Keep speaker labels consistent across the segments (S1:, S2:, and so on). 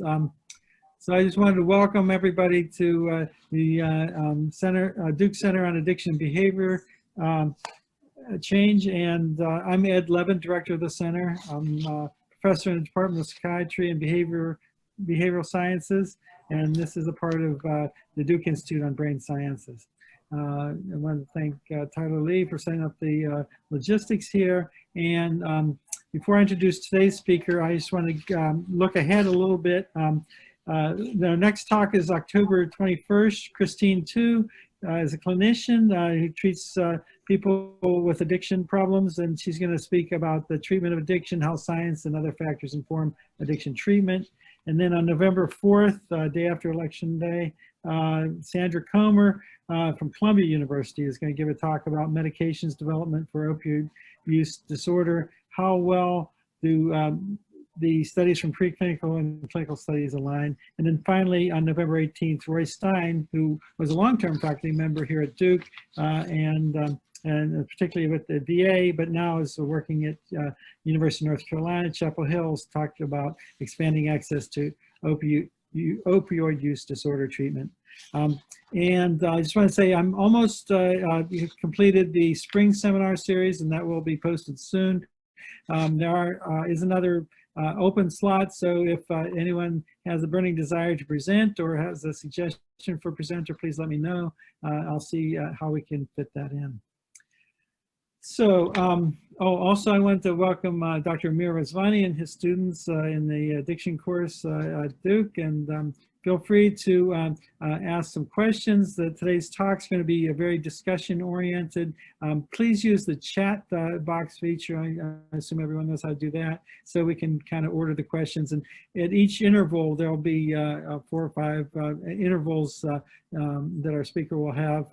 S1: So I just wanted to welcome everybody to the Duke Center on Addiction and Behavior Change. And I'm Ed Levin, director of the center. I'm a professor in the Department of Psychiatry and Behavioral Sciences. And this is a part of the Duke Institute on Brain Sciences. I want to thank Tyler Lee for setting up the logistics here. And before I introduce today's speaker, I just want to look ahead a little bit. The next talk is October 21st. Christine Tu is a clinician who treats people with addiction problems, and she's going to speak about the treatment of addiction, how science and other factors inform addiction treatment. And then on November 4th, day after Election Day, Sandra Comer from Columbia University is going to give a talk about medications development for opioid use disorder. How well do the studies from preclinical and clinical studies align? And then finally, on November 18th, Roy Stein, who was a long-term faculty member here at Duke, and particularly with the VA, but now is working at University of North Carolina, Chapel Hill, talked about expanding access to opioid use disorder treatment. And I just want to say I'm almost completed the spring seminar series, and that will be posted soon. There is another open slot, so if anyone has a burning desire to present or has a suggestion for presenter, please let me know. I'll see how we can fit that in. So, also I want to welcome Dr. Amir Razvani and his students in the addiction course at Duke, and feel free to ask some questions. Today's talk is going to be very discussion-oriented. Please use the chat box feature. I assume everyone knows how to do that, so we can kind of order the questions. And at each interval, there'll be 4 or 5 intervals that our speaker will have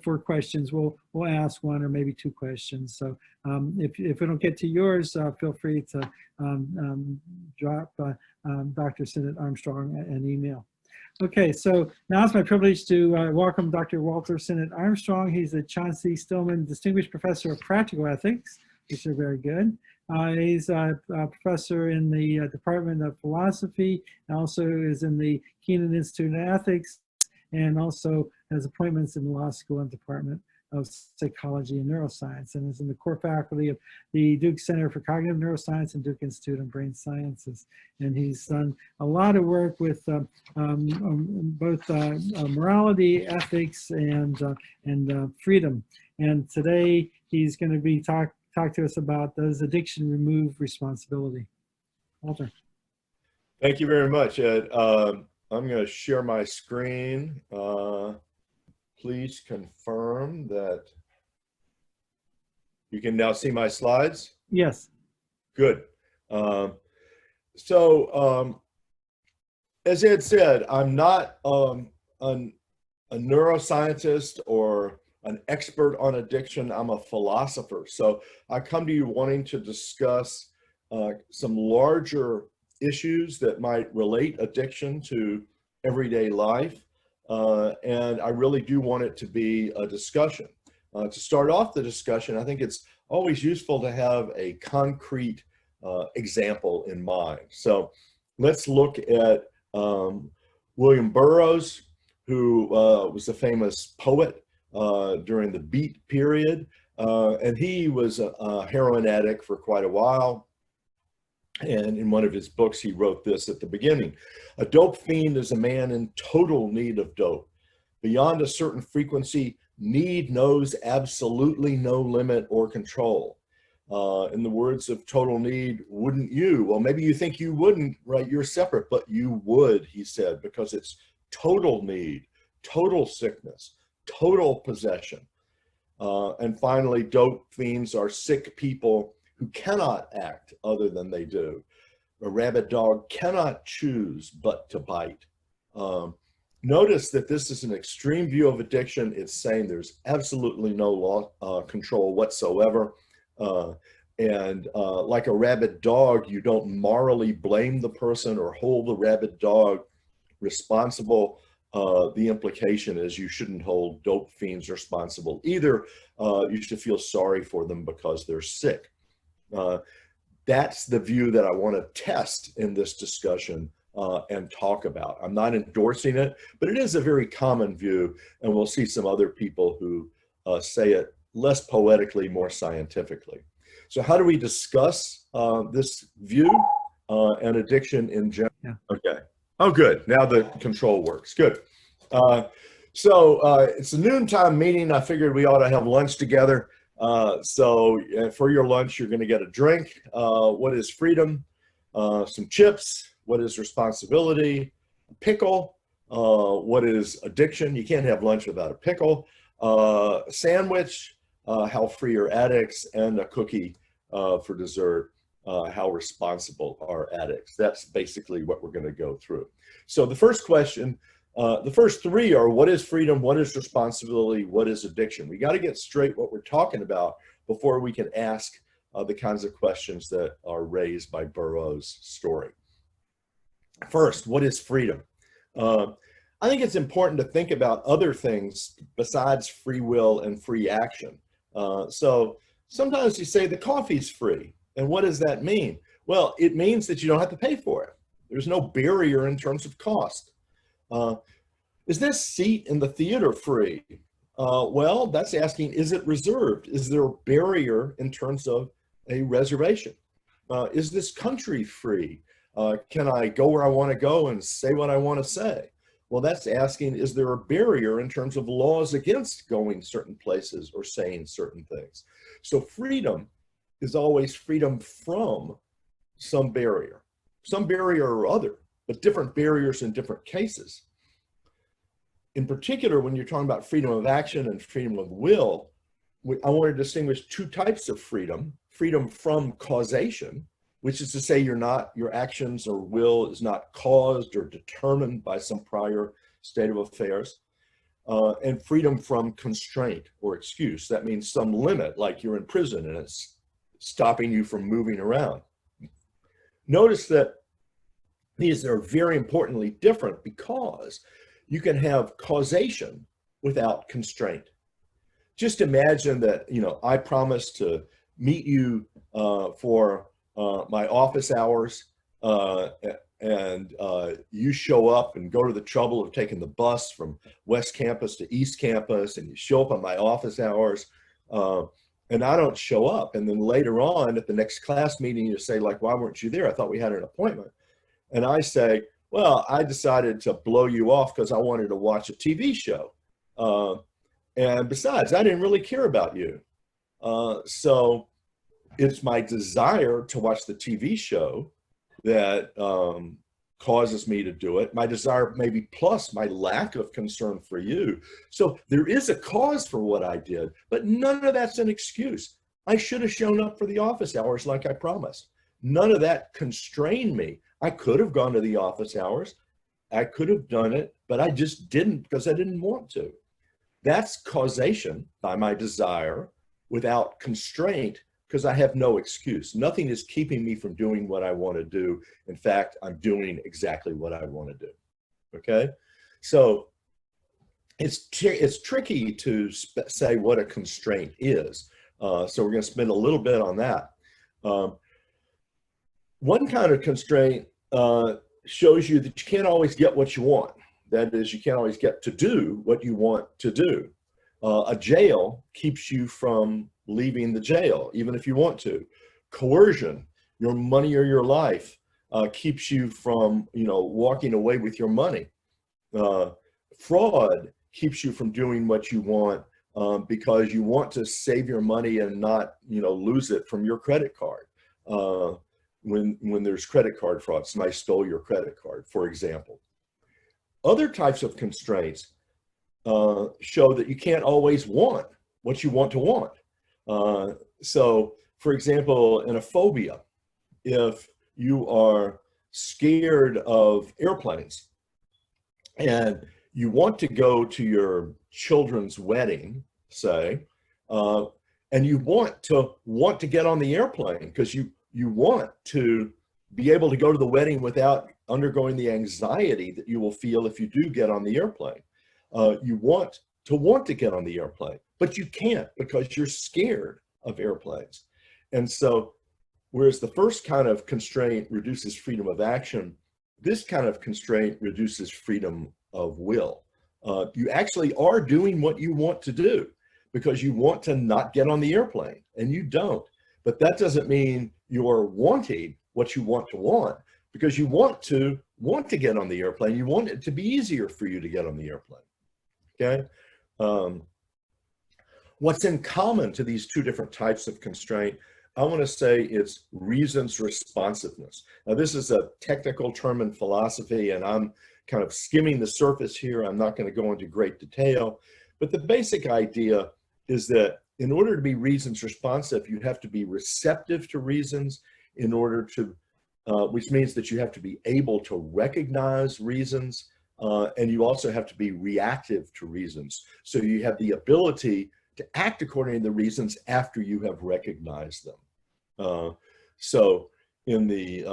S1: for questions. We'll ask 1 or maybe 2 questions. So if we don't get to yours, feel free to drop Dr. Sinnott-Armstrong an email. Okay, so now it's my privilege to welcome Dr. Walter Sinnott-Armstrong. He's a Chauncey Stillman Distinguished Professor of Practical Ethics, which are very good. He's a professor in the Department of Philosophy, and also is in the Keenan Institute of Ethics, and also has appointments in the Law School and Department of Psychology and Neuroscience, and is in the core faculty of the Duke Center for Cognitive Neuroscience and Duke Institute on Brain Sciences. And he's done a lot of work with both morality, ethics, and freedom. And today he's going to be talk to us about, does addiction remove responsibility? Walter.
S2: Thank you very much, Ed. I'm going to share my screen. Please confirm that you can now see my slides?
S1: Yes.
S2: Good. As Ed said, I'm not a neuroscientist or an expert on addiction. I'm a philosopher. So I come to you wanting to discuss some larger issues that might relate addiction to everyday life. And I really do want it to be a discussion. To start off the discussion, I think it's always useful to have a concrete example in mind. So let's look at William Burroughs, who was a famous poet during the Beat period. And he was a heroin addict for quite a while. And in one of his books, he wrote this at the beginning: "A dope fiend is a man in total need of dope. Beyond a certain frequency, need knows absolutely no limit or control." In the words of Total Need, wouldn't you? Well, maybe you think you wouldn't, right? You're separate, but you would, he said, because it's total need, total sickness, total possession. And finally, dope fiends are sick people who cannot act other than they do. A rabid dog cannot choose but to bite. Notice that this is an extreme view of addiction. It's saying there's absolutely no law control whatsoever. Like a rabid dog, you don't morally blame the person or hold the rabid dog responsible. The implication is you shouldn't hold dope fiends responsible either. You should feel sorry for them because they're sick. That's the view that I want to test in this discussion and talk about. I'm not endorsing it, but it is a very common view, and we'll see some other people who say it less poetically, more scientifically. So how do we discuss this view and addiction in general?
S1: Yeah.
S2: Okay. Oh, good. Now the control works. Good. So it's a noontime meeting. I figured we ought to have lunch together. So for your lunch, you're going to get a drink. What is freedom? Some chips. What is responsibility? A pickle. What is addiction? You can't have lunch without a pickle. A sandwich. How free are addicts? And a cookie for dessert. How responsible are addicts? That's basically what we're going to go through. So the first question, the first three are: what is freedom? What is responsibility? What is addiction? We got to get straight what we're talking about before we can ask the kinds of questions that are raised by Burroughs' story. First, what is freedom? I think it's important to think about other things besides free will and free action. So sometimes you say the coffee's free. And what does that mean? Well, it means that you don't have to pay for it. There's no barrier in terms of cost. Is this seat in the theater free? Well, that's asking, is it reserved? Is there a barrier in terms of a reservation? Is this country free? Can I go where I want to go and say what I want to say? Well, that's asking, is there a barrier in terms of laws against going certain places or saying certain things? So freedom is always freedom from some barrier or other, but different barriers in different cases. In particular, when you're talking about freedom of action and freedom of will, I want to distinguish two types of freedom: freedom from causation, which is to say your actions or will is not caused or determined by some prior state of affairs, and freedom from constraint or excuse. That means some limit, like you're in prison and it's stopping you from moving around. Notice that these are very importantly different because you can have causation without constraint. Just imagine that, I promise to meet you for my office hours, and you show up and go to the trouble of taking the bus from West Campus to East Campus, and you show up on my office hours, and I don't show up. And then later on at the next class meeting, you say, like, why weren't you there? I thought we had an appointment. And I say, well, I decided to blow you off because I wanted to watch a TV show. And besides, I didn't really care about you. So it's my desire to watch the TV show that causes me to do it. My desire maybe plus my lack of concern for you. So there is a cause for what I did, but none of that's an excuse. I should have shown up for the office hours like I promised. None of that constrained me. I could have gone to the office hours. I could have done it, but I just didn't because I didn't want to. That's causation by my desire without constraint, because I have no excuse. Nothing is keeping me from doing what I want to do. In fact, I'm doing exactly what I want to do. Okay? So it's tricky to say what a constraint is. So we're going to spend a little bit on that. One kind of constraint shows you that you can't always get what you want. That is, you can't always get to do what you want to do. A jail keeps you from leaving the jail, even if you want to. Coercion, your money or your life, keeps you from, walking away with your money. Fraud keeps you from doing what you want because you want to save your money and not, lose it from your credit card. When there's credit card fraud, somebody stole your credit card, for example. Other types of constraints show that you can't always want what you want to want. So, for example, in a phobia, if you are scared of airplanes and you want to go to your children's wedding, say, and you want to get on the airplane because you want to be able to go to the wedding without undergoing the anxiety that you will feel if you do get on the airplane. You want to get on the airplane, but you can't because you're scared of airplanes. And so, whereas the first kind of constraint reduces freedom of action, this kind of constraint reduces freedom of will. You actually are doing what you want to do because you want to not get on the airplane, and you don't. But that doesn't mean you're wanting what you want to want, because you want to get on the airplane. You want it to be easier for you to get on the airplane. Okay. What's in common to these two different types of constraint, I want to say it's reasons responsiveness. Now, this is a technical term in philosophy, and I'm kind of skimming the surface here. I'm not going to go into great detail, but the basic idea is that in order to be reasons responsive, you have to be receptive to reasons in order to, which means that you have to be able to recognize reasons, and you also have to be reactive to reasons. So you have the ability to act according to the reasons after you have recognized them. So in the,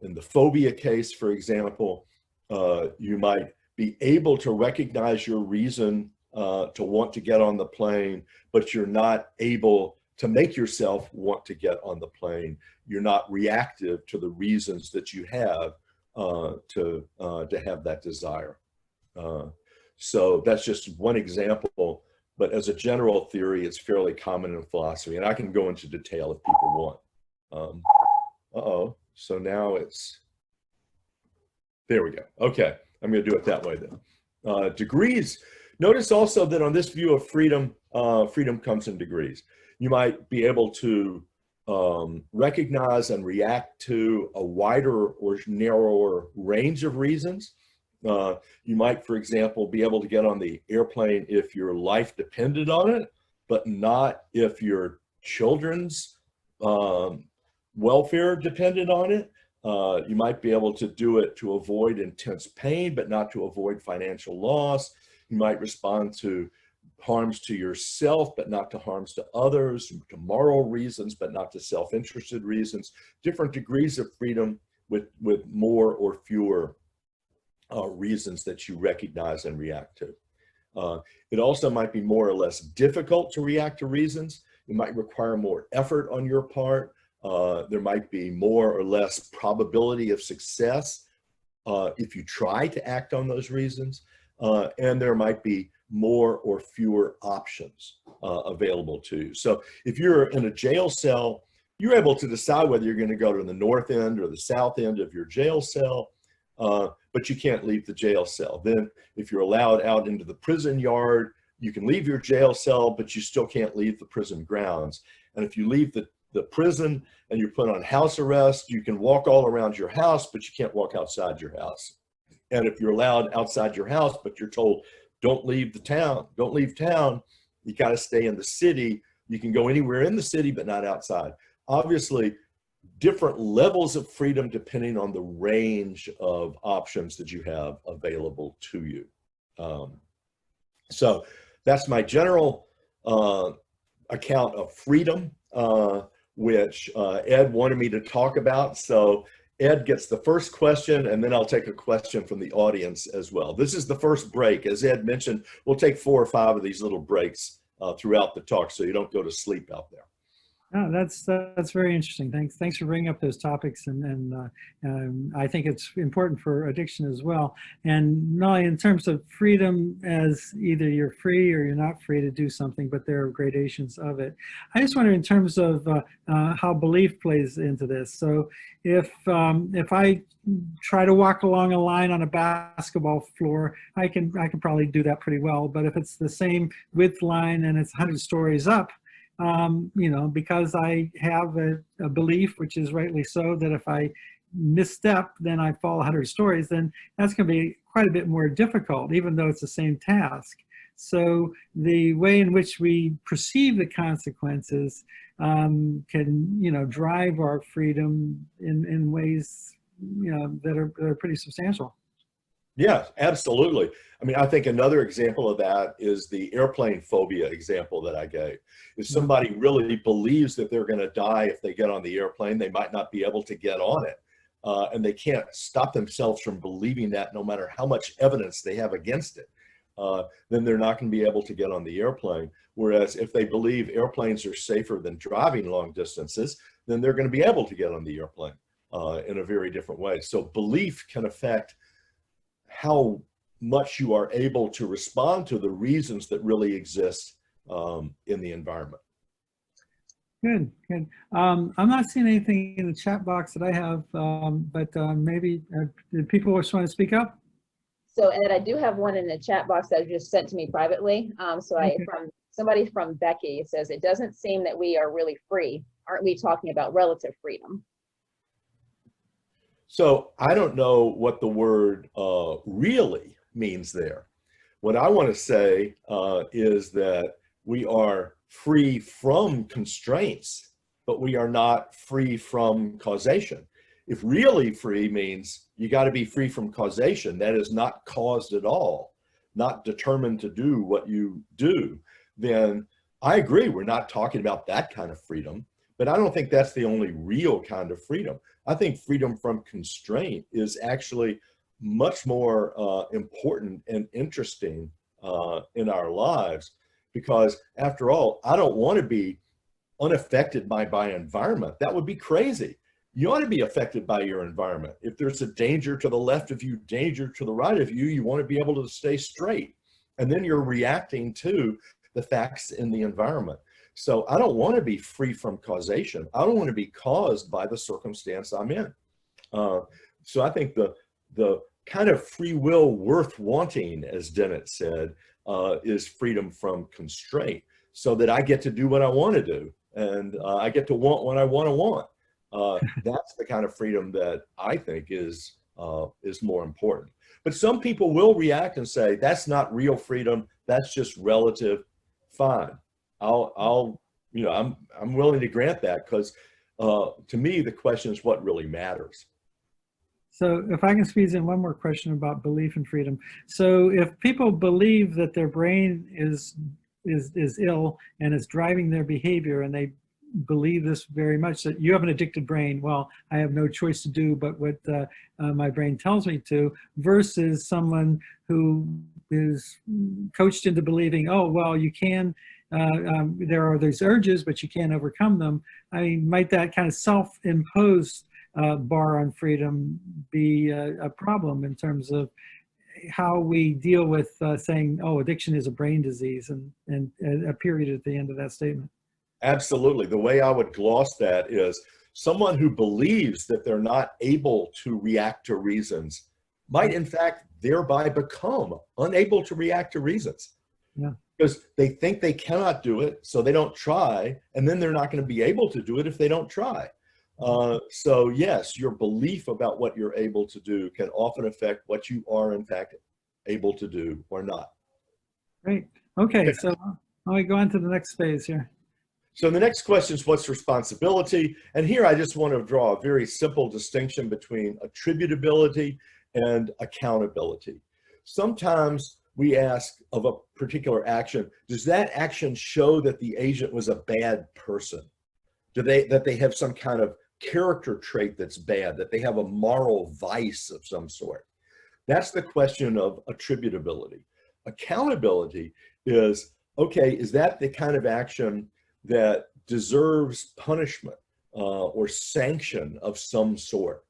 S2: in the phobia case, for example, you might be able to recognize your reason to want to get on the plane, but you're not able to make yourself want to get on the plane. You're not reactive to the reasons that you have to have that desire. So that's just one example, but as a general theory, it's fairly common in philosophy, and I can go into detail if people want. So now it's, there we go. Okay, I'm going to do it that way then. Degrees. Notice also that on this view of freedom, freedom comes in degrees. You might be able to recognize and react to a wider or narrower range of reasons. You might, for example, be able to get on the airplane if your life depended on it, but not if your children's welfare depended on it. You might be able to do it to avoid intense pain, but not to avoid financial loss. You might respond to harms to yourself, but not to harms to others, to moral reasons, but not to self-interested reasons. Different degrees of freedom with more or fewer reasons that you recognize and react to. It also might be more or less difficult to react to reasons. It might require more effort on your part. There might be more or less probability of success if you try to act on those reasons. And there might be more or fewer options available to you. So if you're in a jail cell, you're able to decide whether you're going to go to the north end or the south end of your jail cell, but you can't leave the jail cell. Then if you're allowed out into the prison yard, you can leave your jail cell, but you still can't leave the prison grounds. And if you leave the prison and you're put on house arrest, you can walk all around your house, but you can't walk outside your house. And if you're allowed outside your house, but you're told, don't leave the town, don't leave town, you got to stay in the city. You can go anywhere in the city, but not outside. Obviously, different levels of freedom depending on the range of options that you have available to you. So that's my general account of freedom, which Ed wanted me to talk about. So Ed gets the first question, and then I'll take a question from the audience as well. This is the first break. As Ed mentioned, we'll take 4 or 5 of these little breaks throughout the talk so you don't go to sleep out there.
S1: Oh, that's very interesting. Thanks for bringing up those topics, and I think it's important for addiction as well. And not only in terms of freedom as either you're free or you're not free to do something, but there are gradations of it. I just wonder in terms of how belief plays into this. So if I try to walk along a line on a basketball floor, I can probably do that pretty well. But if it's the same width line and it's 100 stories up, because I have a belief, which is rightly so, that if I misstep, then I fall 100 stories, then that's going to be quite a bit more difficult, even though it's the same task. So the way in which we perceive the consequences can, drive our freedom in ways, that are pretty substantial.
S2: Yeah, absolutely. I mean, I think another example of that is the airplane phobia example that I gave. If somebody really believes that they're going to die if they get on the airplane, they might not be able to get on it. And they can't stop themselves from believing that no matter how much evidence they have against it. Then they're not going to be able to get on the airplane. Whereas if they believe airplanes are safer than driving long distances, then they're going to be able to get on the airplane. in a very different way. So belief can affect how much you are able to respond to the reasons that really exist in the environment.
S1: Good, good. I'm not seeing anything in the chat box that I have, but maybe did people just want to speak up?
S3: So, Ed, I do have one in the chat box that was just sent to me privately.
S1: Okay.
S3: From somebody from Becky, it says, it doesn't seem that we are really free. Aren't we talking about relative freedom?
S2: So I don't know what the word really means there. What I want to say is that we are free from constraints, but we are not free from causation. If really free means you got to be free from causation, that is not caused at all, not determined to do what you do, then I agree, we're not talking about that kind of freedom, but I don't think that's the only real kind of freedom. I think freedom from constraint is actually much more important and interesting in our lives, because after all, I don't want to be unaffected by my environment. That would be crazy. You ought to be affected by your environment. If there's a danger to the left of you, danger to the right of you, you want to be able to stay straight. And then you're reacting to the facts in the environment. So I don't want to be free from causation. I don't want to be caused by the circumstance I'm in. So I think the kind of free will worth wanting, as Dennett said, is freedom from constraint, so that I get to do what I want to do, and I get to want what I want to want. That's the kind of freedom that I think is more important. But some people will react and say, that's not real freedom, that's just relative. Fine. I'm willing to grant that, because to me, the question is what really matters.
S1: So if I can squeeze in one more question about belief and freedom. So if people believe that their brain is ill and is driving their behavior, and they believe this very much, that you have an addicted brain, well, I have no choice to do but what my brain tells me to, versus someone who is coached into believing, oh, well, you can, there are these urges, but you can't overcome them. I mean, might that kind of self-imposed bar on freedom be a problem in terms of how we deal with saying, oh, addiction is a brain disease, and a period at the end of that statement?
S2: Absolutely. The way I would gloss that is someone who believes that they're not able to react to reasons might in fact thereby become unable to react to reasons.
S1: Yeah.
S2: Because they think they cannot do it, so they don't try, and then they're not going to be able to do it if they don't try. So yes, your belief about what you're able to do can often affect what you are in fact able to do or not.
S1: Great. Okay, so let me go on to the next phase here.
S2: So the next question is, what's responsibility? And here I just want to draw a very simple distinction between attributability and accountability. Sometimes we ask of a particular action, does that action show that the agent was a bad person? That they have some kind of character trait that's bad, that they have a moral vice of some sort? That's the question of attributability. Accountability is, okay, is that the kind of action that deserves punishment or sanction of some sort?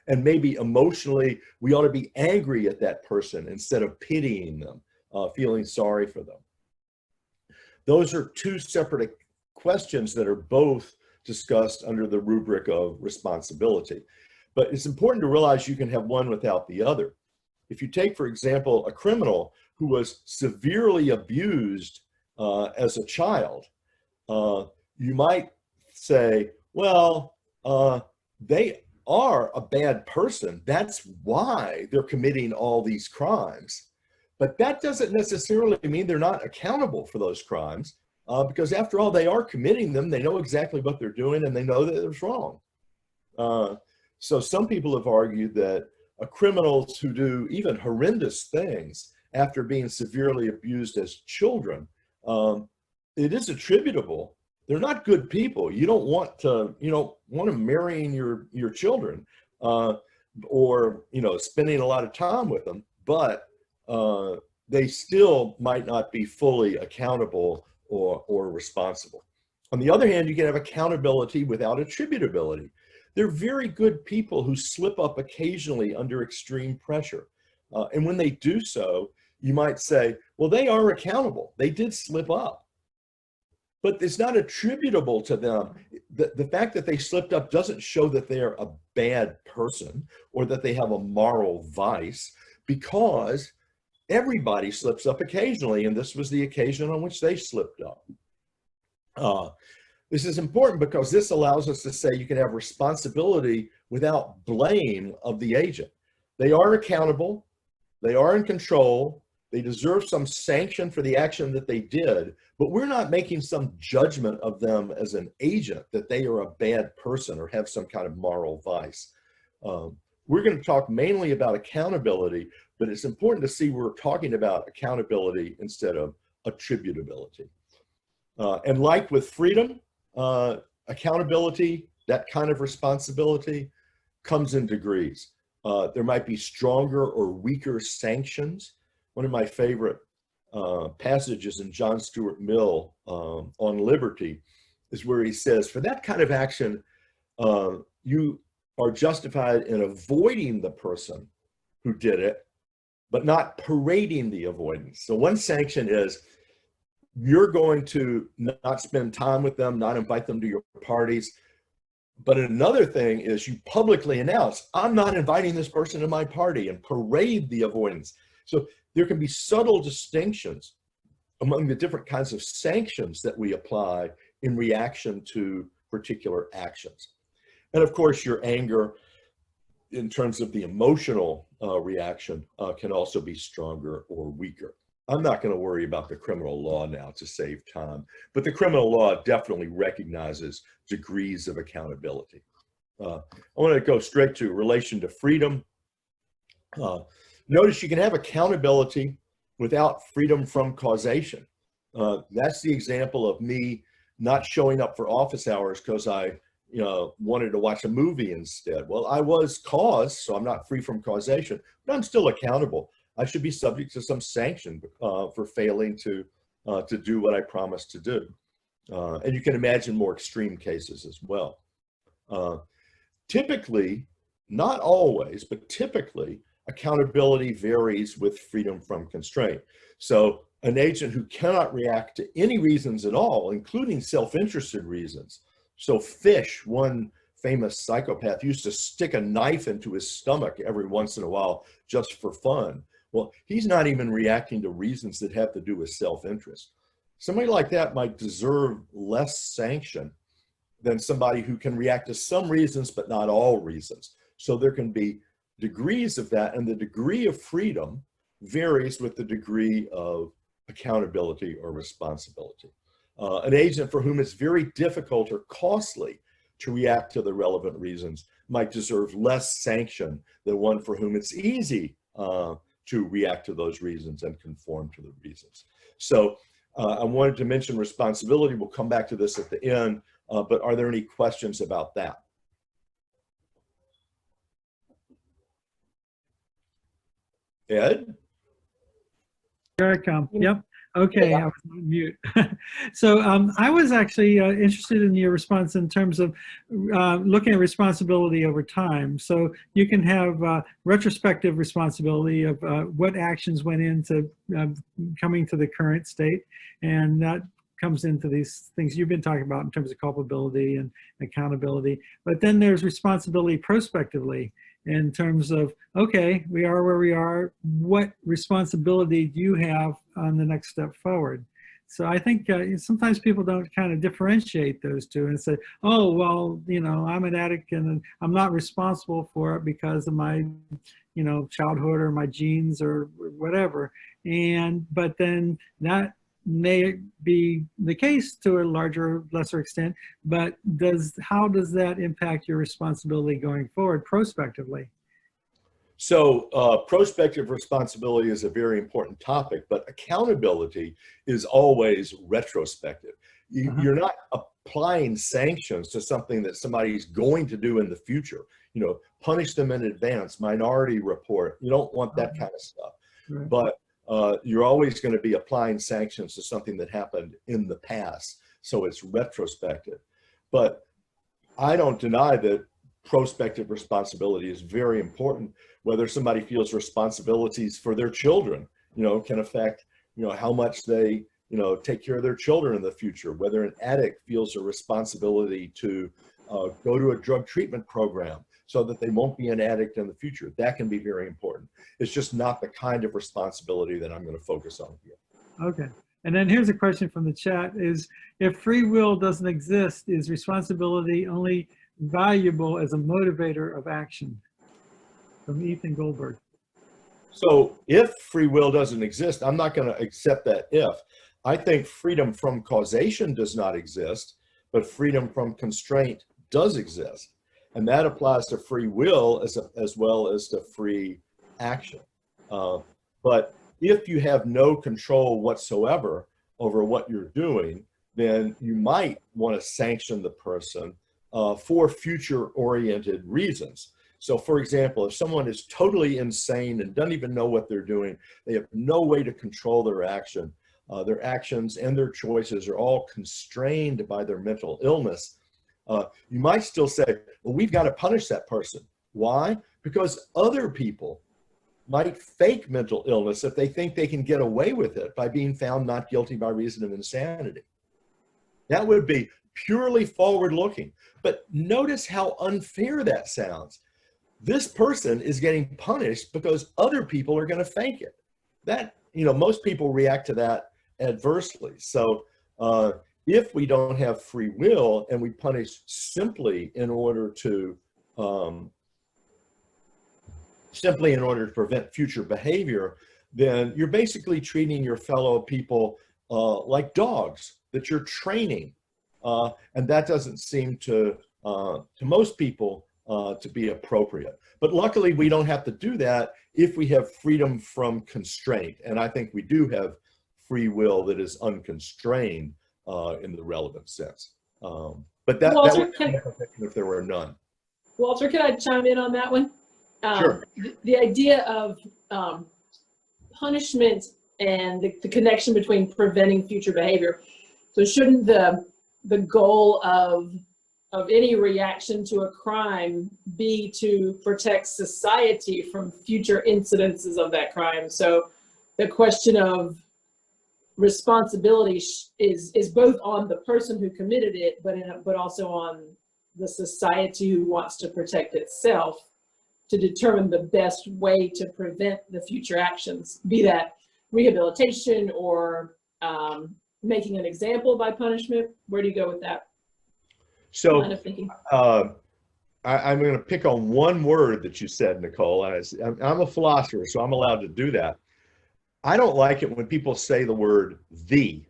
S2: And maybe emotionally, we ought to be angry at that person instead of pitying them, feeling sorry for them. Those are two separate questions that are both discussed under the rubric of responsibility. But it's important to realize you can have one without the other. If you take, for example, a criminal who was severely abused as a child, you might say, well, they are a bad person. That's why they're committing all these crimes. But that doesn't necessarily mean they're not accountable for those crimes, because after all, they are committing them. They know exactly what they're doing, and they know that it's wrong. So some people have argued that criminals who do even horrendous things after being severely abused as children, it is attributable. They're not good people. You don't want to marrying your children or spending a lot of time with them, but they still might not be fully accountable or responsible. On the other hand, you can have accountability without attributability. they're very good people who slip up occasionally under extreme pressure. And when they do so, you might say, well, they are accountable. They did slip up. But it's not attributable to them. The fact that they slipped up doesn't show that they're a bad person or that they have a moral vice, because everybody slips up occasionally, and this was the occasion on which they slipped up. This is important because this allows us to say you can have responsibility without blame of the agent. They are accountable, they are in control, they deserve some sanction for the action that they did, but we're not making some judgment of them as an agent that they are a bad person or have some kind of moral vice. We're going to talk mainly about accountability, but it's important to see we're talking about accountability instead of attributability. And like with freedom, accountability, that kind of responsibility, comes in degrees. There might be stronger or weaker sanctions. One of my favorite passages in John Stuart Mill on liberty is where he says, for that kind of action, you are justified in avoiding the person who did it, but not parading the avoidance. So one sanction is you're going to not spend time with them, not invite them to your parties. But another thing is you publicly announce, I'm not inviting this person to my party, and parade the avoidance. So there can be subtle distinctions among the different kinds of sanctions that we apply in reaction to particular actions. And of course, your anger in terms of the emotional reaction can also be stronger or weaker. I'm not going to worry about the criminal law now to save time, but the criminal law definitely recognizes degrees of accountability. I want to go straight to relation to freedom. Notice you can have accountability without freedom from causation. That's the example of me not showing up for office hours because I wanted to watch a movie instead. Well, I was caused, so I'm not free from causation, but I'm still accountable. I should be subject to some sanction for failing to do what I promised to do. And you can imagine more extreme cases as well. Typically, not always, but typically, accountability varies with freedom from constraint. So an agent who cannot react to any reasons at all, including self-interested reasons. So Fish, one famous psychopath, used to stick a knife into his stomach every once in a while just for fun. Well, he's not even reacting to reasons that have to do with self-interest. Somebody like that might deserve less sanction than somebody who can react to some reasons, but not all reasons. So there can be degrees of that, and the degree of freedom varies with the degree of accountability or responsibility. An agent for whom it's very difficult or costly to react to the relevant reasons might deserve less sanction than one for whom it's easy to react to those reasons and conform to the reasons. So I wanted to mention responsibility. We'll come back to this at the end, but are there any questions about that? Ed?
S1: Here I come. Yep. Okay, I was on mute. So I was actually interested in your response in terms of looking at responsibility over time. So you can have retrospective responsibility of what actions went into coming to the current state, and that comes into these things you've been talking about in terms of culpability and accountability. But then there's responsibility prospectively, in terms of, okay, we are where we are, what responsibility do you have on the next step forward? So I think sometimes people don't kind of differentiate those two and say, oh, well, I'm an addict and I'm not responsible for it because of my, childhood or my genes or whatever. But then that may be the case to a larger or lesser extent, but how does that impact your responsibility going forward prospectively?
S2: So prospective responsibility is a very important topic, but accountability is always retrospective. You're not applying sanctions to something that somebody's going to do in the future. Punish them in advance, minority report. You don't want that kind of stuff. Right. But you're always going to be applying sanctions to something that happened in the past. So it's retrospective. But I don't deny that prospective responsibility is very important. Whether somebody feels responsibilities for their children, can affect, how much they, take care of their children in the future. Whether an addict feels a responsibility to go to a drug treatment program so that they won't be an addict in the future. That can be very important. It's just not the kind of responsibility that I'm going to focus on here.
S1: Okay. And then here's a question from the chat is, if free will doesn't exist, is responsibility only valuable as a motivator of action? From Ethan Goldberg.
S2: So if free will doesn't exist, I'm not going to accept that if. I think freedom from causation does not exist, but freedom from constraint does exist. And that applies to free will as well as to free action. But if you have no control whatsoever over what you're doing, then you might want to sanction the person for future-oriented reasons. So for example, if someone is totally insane and doesn't even know what they're doing, they have no way to control their actions and their choices are all constrained by their mental illness, you might still say, well, we've got to punish that person. Why? Because other people might fake mental illness if they think they can get away with it by being found not guilty by reason of insanity. That would be purely forward-looking. But notice how unfair that sounds. This person is getting punished because other people are going to fake it. That, most people react to that adversely. So if we don't have free will and we punish simply in order to prevent future behavior, then you're basically treating your fellow people like dogs that you're training. And that doesn't seem to most people to be appropriate. But luckily, we don't have to do that if we have freedom from constraint. And I think we do have free will that is unconstrained in the relevant sense. But that would be if there were none.
S4: Walter, can I chime in on that one?
S2: Sure.
S4: The idea of punishment and the connection between preventing future behavior. So shouldn't the goal of any reaction to a crime be to protect society from future incidences of that crime? So the question of responsibility is both on the person who committed it, but also on the society who wants to protect itself to determine the best way to prevent the future actions, be that rehabilitation or making an example by punishment. Where do you go with that
S2: So
S4: line of thinking?
S2: I'm going to pick on one word that you said, Nicole. I'm a philosopher, so I'm allowed to do that. I don't like it when people say the word "the."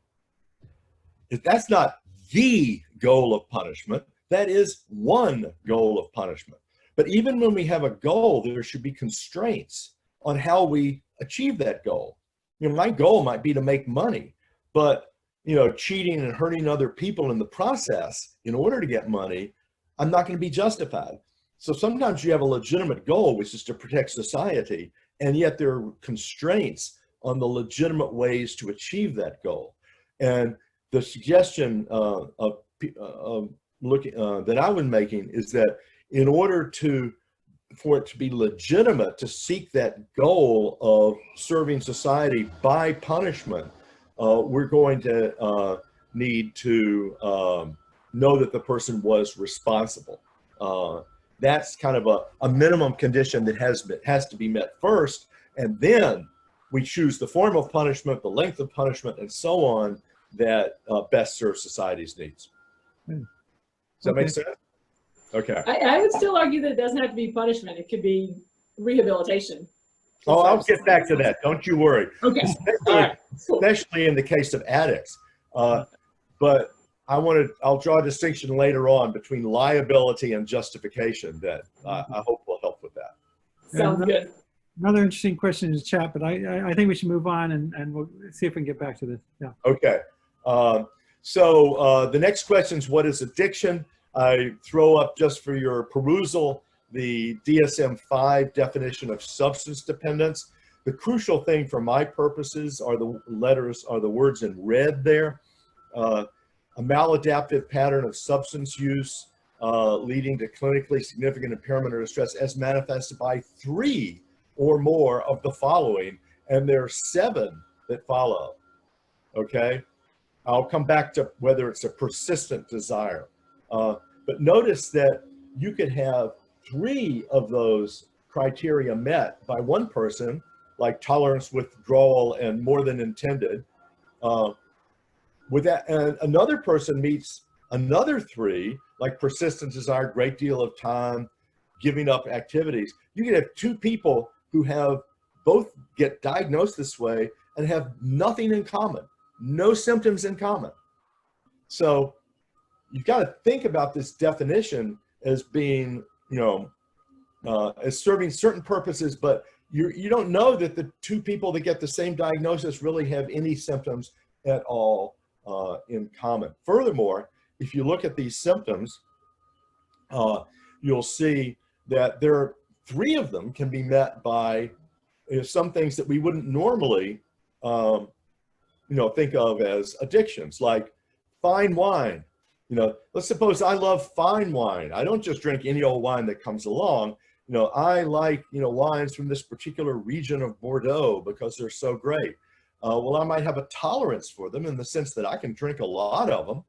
S2: That's not the goal of punishment. That is one goal of punishment. But even when we have a goal, there should be constraints on how we achieve that goal. My goal might be to make money, but cheating and hurting other people in the process in order to get money, I'm not going to be justified. So sometimes you have a legitimate goal, which is to protect society, and yet there are constraints on the legitimate ways to achieve that goal. And the suggestion that I was making is that in order for it to be legitimate to seek that goal of serving society by punishment, we're going to need to know that the person was responsible. That's kind of a minimum condition that has to be met first, and then we choose the form of punishment, the length of punishment, and so on that best serves society's needs. Does that make sense? Okay.
S4: I would still argue that it doesn't have to be punishment. It could be rehabilitation.
S2: Oh, I'll get back to that. Don't you worry.
S4: Okay.
S2: Especially in the case of addicts. But I'll draw a distinction later on between liability and justification that I hope will help with that.
S4: Sounds good.
S1: Another interesting question in the chat, but I think we should move on and we'll see if we can get back to this. Yeah.
S2: Okay. So the next question is, what is addiction? I throw up just for your perusal the DSM-5 definition of substance dependence. The crucial thing for my purposes are the words in red there. A maladaptive pattern of substance use leading to clinically significant impairment or distress as manifested by 3 or more of the following, and there are 7 that follow, okay? I'll come back to whether it's a persistent desire. But notice that you could have 3 of those criteria met by one person, like tolerance, withdrawal, and more than intended. With that, and another person meets another 3, like persistent desire, great deal of time, giving up activities. You could have 2 people who have both get diagnosed this way and have nothing in common, no symptoms in common. So you've got to think about this definition as being, as serving certain purposes, but you don't know that the 2 people that get the same diagnosis really have any symptoms at all in common. Furthermore, if you look at these symptoms, you'll see that there are 3 of them can be met by some things that we wouldn't normally think of as addictions, like fine wine. Let's suppose I love fine wine. I don't just drink any old wine that comes along. I like, wines from this particular region of Bordeaux because they're so great. Well, I might have a tolerance for them in the sense that I can drink a lot of them,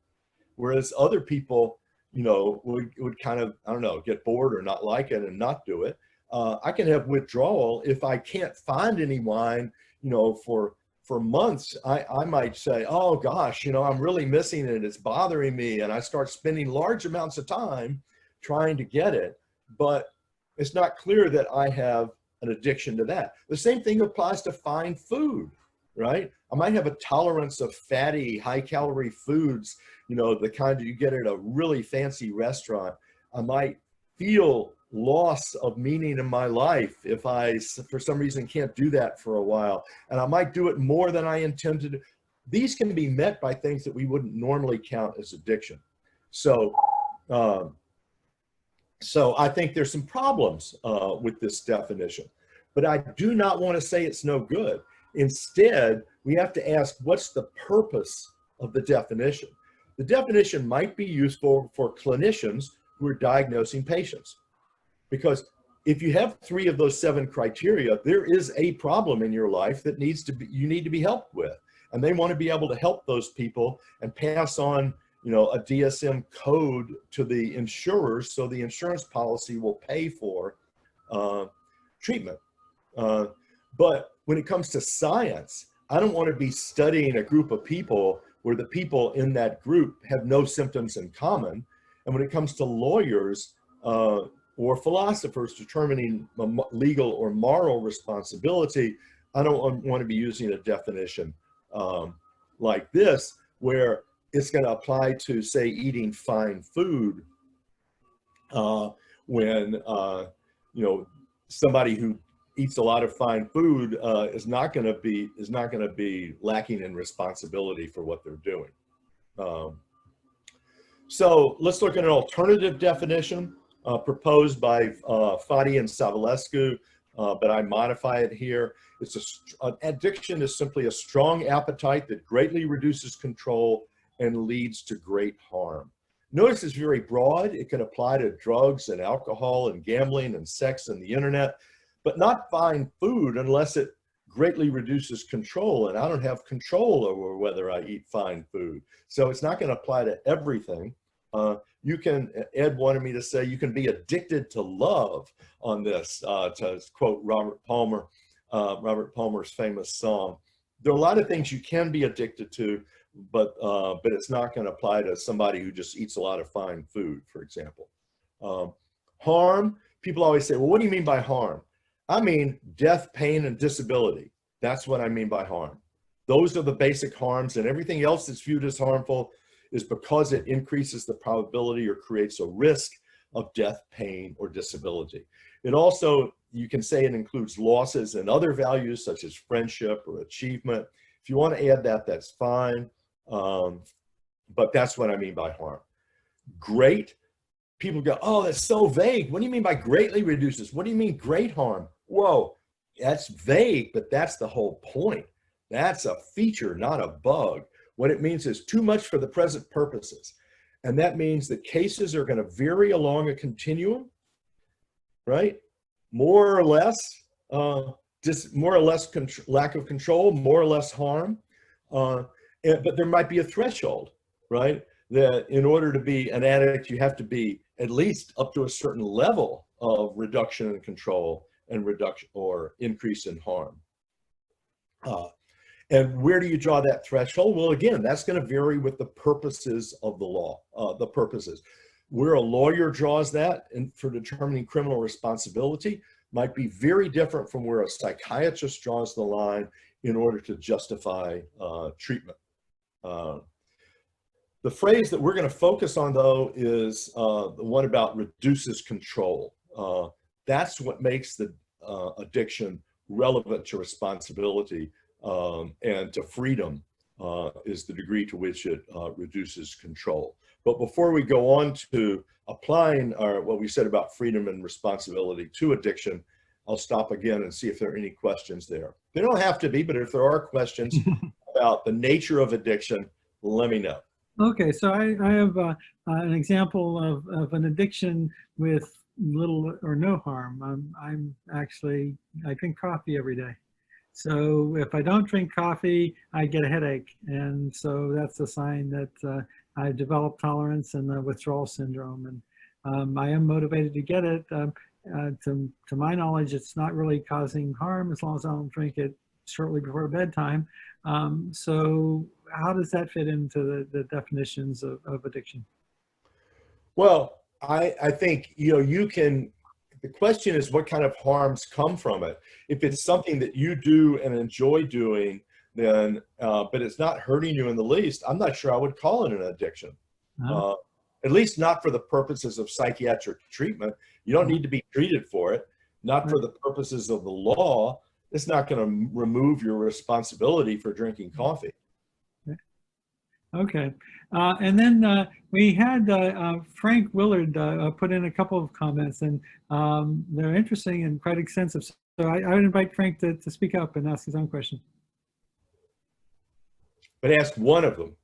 S2: whereas other people, would kind of, I don't know, get bored or not like it and not do it. I can have withdrawal if I can't find any wine, for months. I might say, oh gosh, I'm really missing it. It's bothering me. And I start spending large amounts of time trying to get it, but it's not clear that I have an addiction to that. The same thing applies to fine food, right? I might have a tolerance of fatty, high calorie foods, the kind that you get at a really fancy restaurant. I might feel loss of meaning in my life if I, for some reason, can't do that for a while. And I might do it more than I intended. These can be met by things that we wouldn't normally count as addiction. So I think there's some problems with this definition, but I do not want to say it's no good. Instead, we have to ask, what's the purpose of the definition? The definition might be useful for clinicians who are diagnosing patients, because if you have 3 of those 7 criteria, there is a problem in your life that you need to be helped with, and they want to be able to help those people and pass on, a DSM code to the insurers so the insurance policy will pay for treatment. But when it comes to science, I don't want to be studying a group of people where the people in that group have no symptoms in common. And when it comes to lawyers or philosophers determining legal or moral responsibility, I don't want to be using a definition like this, where it's going to apply to, say, eating fine food when, somebody who eats a lot of fine food is not going to be lacking in responsibility for what they're doing. So let's look at an alternative definition proposed by Fadi and Savulescu, but I modify it here. An addiction is simply a strong appetite that greatly reduces control and leads to great harm. Notice it's very broad. It can apply to drugs and alcohol and gambling and sex and the internet, but not fine food unless it greatly reduces control, and I don't have control over whether I eat fine food. So it's not going to apply to everything. Ed wanted me to say you can be addicted to love on this, to quote Robert Palmer's famous song. There are a lot of things you can be addicted to, but it's not going to apply to somebody who just eats a lot of fine food, for example. Harm, people always say, well, what do you mean by harm? I mean death, pain, and disability. That's what I mean by harm. Those are the basic harms, and everything else that's viewed as harmful is because it increases the probability or creates a risk of death, pain, or disability. It also, you can say it includes losses and other values such as friendship or achievement. If you want to add that, that's fine. But that's what I mean by harm. Great. People go, oh, that's so vague. What do you mean by greatly reduces? What do you mean great harm? Whoa, that's vague, but that's the whole point. That's a feature, not a bug. What it means is too much for the present purposes. And that means that cases are going to vary along a continuum, right? More or less, lack of control, more or less harm. But there might be a threshold, right? That in order to be an addict, you have to be at least up to a certain level of reduction in control and reduction or increase in harm. And where do you draw that threshold? Well, again, that's going to vary with the purposes of the law, the purposes. Where a lawyer draws that for determining criminal responsibility might be very different from where a psychiatrist draws the line in order to justify treatment. The phrase that we're going to focus on, though, is the one about reduces control. That's what makes the addiction relevant to responsibility and to freedom, is the degree to which it reduces control. But before we go on to applying what we said about freedom and responsibility to addiction, I'll stop again and see if there are any questions there. There don't have to be, but if there are questions about the nature of addiction, let me know.
S1: Okay, so I have an example of an addiction with little or no harm. I drink coffee every day. So if I don't drink coffee, I get a headache. And so that's a sign that I've developed tolerance and withdrawal syndrome. And I am motivated to get it. To my knowledge, it's not really causing harm as long as I don't drink it shortly before bedtime. So how does that fit into the definitions of addiction?
S2: Well, I think, you can, the question is what kind of harms come from it. If it's something that you do and enjoy doing, then, but it's not hurting you in the least, I'm not sure I would call it an addiction. At least not for the purposes of psychiatric treatment. You don't need to be treated for it. Not for the purposes of the law. It's not going to remove your responsibility for drinking coffee.
S1: Okay. And then we had Frank Willard put in a couple of comments, and they're interesting and quite extensive. So I would invite Frank to speak up and ask his own question.
S2: But ask one of them.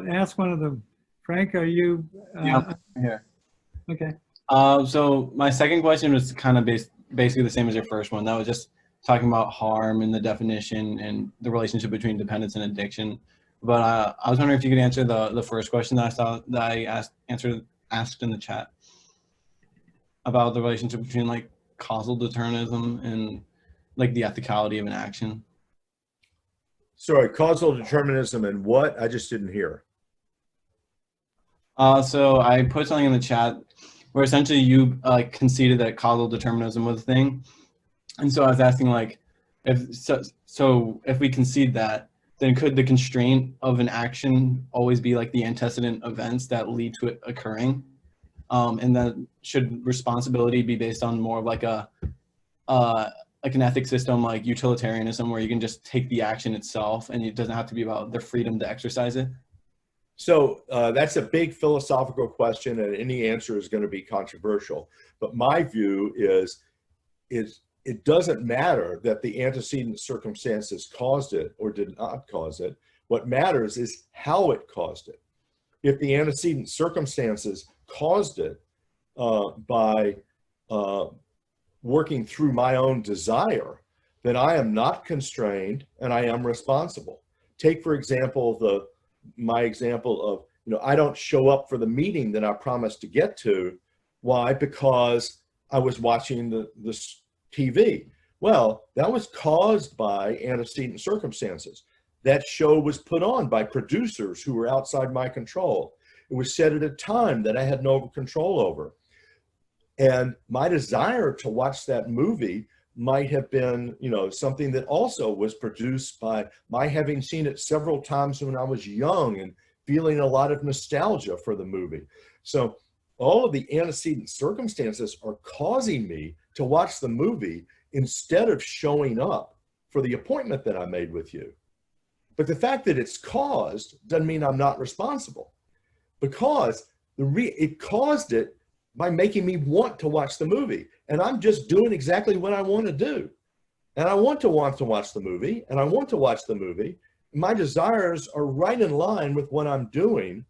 S1: Ask one of them. Frank, are you?
S5: Yeah, I'm here.
S1: Okay.
S5: So my second question was kind of basically the same as your first one. That was just talking about harm and the definition and the relationship between dependence and addiction. But I was wondering if you could answer the first question that I saw that I asked in the chat about the relationship between like causal determinism and like the ethicality of an action.
S2: Sorry, causal determinism and what? I just didn't hear.
S5: So I put something in the chat where essentially you conceded that causal determinism was a thing. And so I was asking like, if we concede that, then could the constraint of an action always be like the antecedent events that lead to it occurring? And then should responsibility be based on more of like an ethics system like utilitarianism where you can just take the action itself and it doesn't have to be about the freedom to exercise it?
S2: So that's a big philosophical question, and any answer is going to be controversial. But my view is it doesn't matter that the antecedent circumstances caused it or did not cause it. What matters is how it caused it. If the antecedent circumstances caused it by working through my own desire, then I am not constrained and I am responsible. Take, for example, my example of, I don't show up for the meeting that I promised to get to. Why? Because I was watching the TV. Well, that was caused by antecedent circumstances. That show was put on by producers who were outside my control. It was set at a time that I had no control over. And my desire to watch that movie might have been, something that also was produced by my having seen it several times when I was young and feeling a lot of nostalgia for the movie. So all of the antecedent circumstances are causing me to watch the movie instead of showing up for the appointment that I made with you. But the fact that it's caused doesn't mean I'm not responsible, because it caused it by making me want to watch the movie. And I'm just doing exactly what I want to do. And I want to watch the movie, and I want to watch the movie. My desires are right in line with what I'm doing.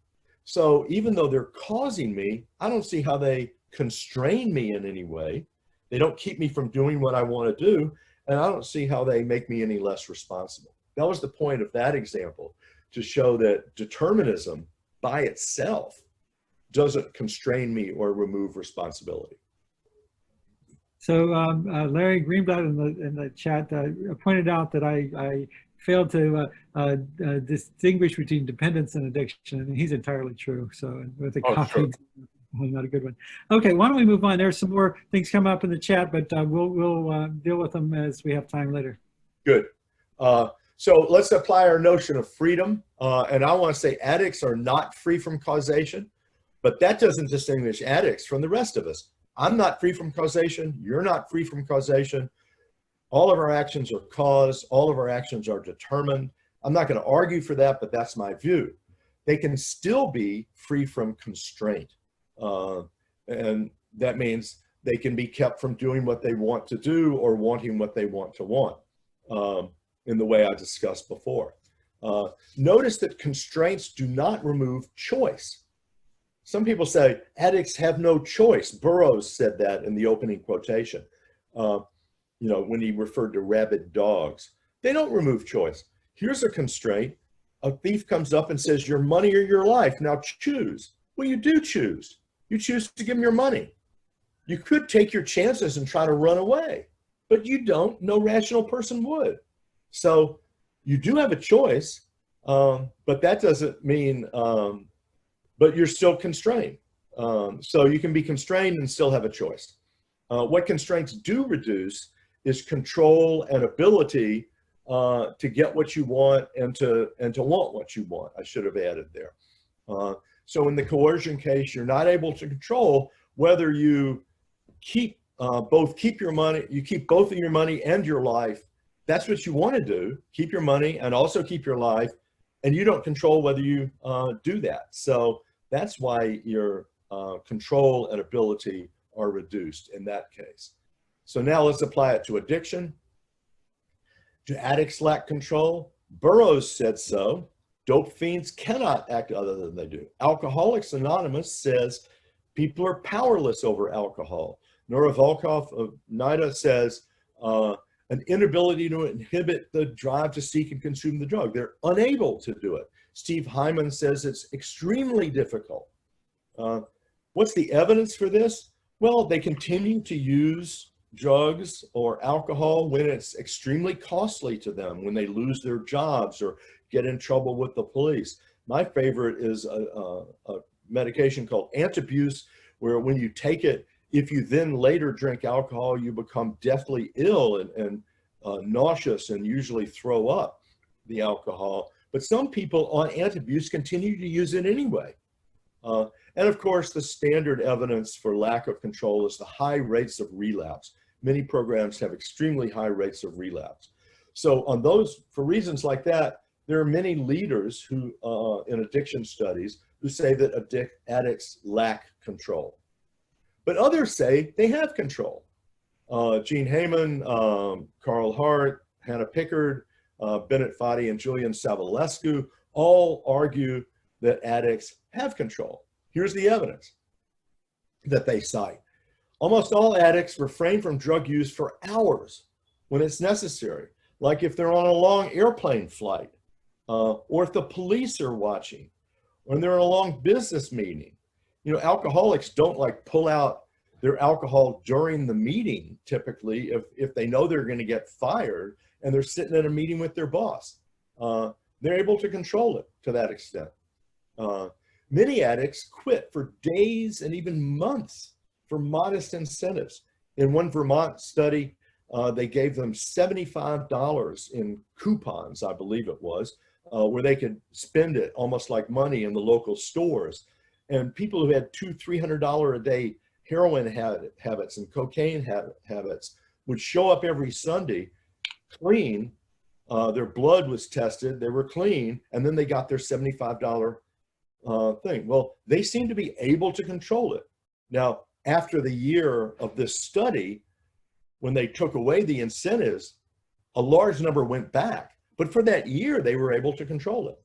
S2: So even though they're causing me, I don't see how they constrain me in any way. They don't keep me from doing what I want to do, and I don't see how they make me any less responsible. That was the point of that example, to show that determinism by itself doesn't constrain me or remove responsibility.
S1: So Larry Greenblatt in the chat pointed out that I failed to distinguish between dependence and addiction, and he's entirely true. So with the copy, not a good one. Okay, why don't we move on? There's some more things come up in the chat, but we'll deal with them as we have time later.
S2: Good. So let's apply our notion of freedom. And I want to say addicts are not free from causation, but that doesn't distinguish addicts from the rest of us. I'm not free from causation. You're not free from causation. All of our actions are caused. All of our actions are determined. I'm not going to argue for that, but that's my view. They can still be free from constraint. And that means they can be kept from doing what they want to do or wanting what they want to want, in the way I discussed before. Notice that constraints do not remove choice. Some people say addicts have no choice. Burroughs said that in the opening quotation, you know, when he referred to rabid dogs. They don't remove choice. Here's a constraint. A thief comes up and says, your money or your life, now choose. Well, you do choose. You choose to give him your money. You could take your chances and try to run away, but you don't. No rational person would. So you do have a choice, but that doesn't mean, but you're still constrained. So you can be constrained and still have a choice. What constraints do reduce is control and ability to get what you want and to want what you want. I should have added there. So in the coercion case, you're not able to control whether you keep your money, you keep both of your money and your life. That's what you want to do, keep your money and also keep your life, and you don't control whether you do that. So that's why your control and ability are reduced in that case. So now let's apply it to addiction. Do addicts lack control? Burroughs said so. Dope fiends cannot act other than they do. Alcoholics Anonymous says people are powerless over alcohol. Nora Volkoff of NIDA says an inability to inhibit the drive to seek and consume the drug. They're unable to do it. Steve Hyman says it's extremely difficult. What's the evidence for this? Well, they continue to use drugs or alcohol when it's extremely costly to them, when they lose their jobs or get in trouble with the police. My favorite is a medication called antabuse, where when you take it, if you then later drink alcohol, you become deathly ill and nauseous and usually throw up the alcohol. But some people on antabuse continue to use it anyway. And of course, the standard evidence for lack of control is the high rates of relapse. Many programs have extremely high rates of relapse. So on those, for reasons like that, there are many leaders who, in addiction studies, who say that addicts lack control. But others say they have control. Gene Heyman, Carl Hart, Hannah Pickard, Bennett Foddy, and Julian Savulescu all argue that addicts have control. Here's the evidence that they cite. Almost all addicts refrain from drug use for hours when it's necessary, like if they're on a long airplane flight, or if the police are watching, or when they're in a long business meeting. You know, alcoholics don't like pull out their alcohol during the meeting, typically, if they know they're going to get fired and they're sitting in a meeting with their boss. They're able to control it to that extent. Many addicts quit for days and even months for modest incentives. In one Vermont study, they gave them $75 in coupons, I believe it was, where they could spend it almost like money in the local stores. And people who had $200–300 a day heroin habits and cocaine habits would show up every Sunday clean. Their blood was tested, they were clean, and then they got their $75 thing. Well, they seem to be able to control it. Now, after the year of this study, when they took away the incentives, a large number went back. But for that year, they were able to control it.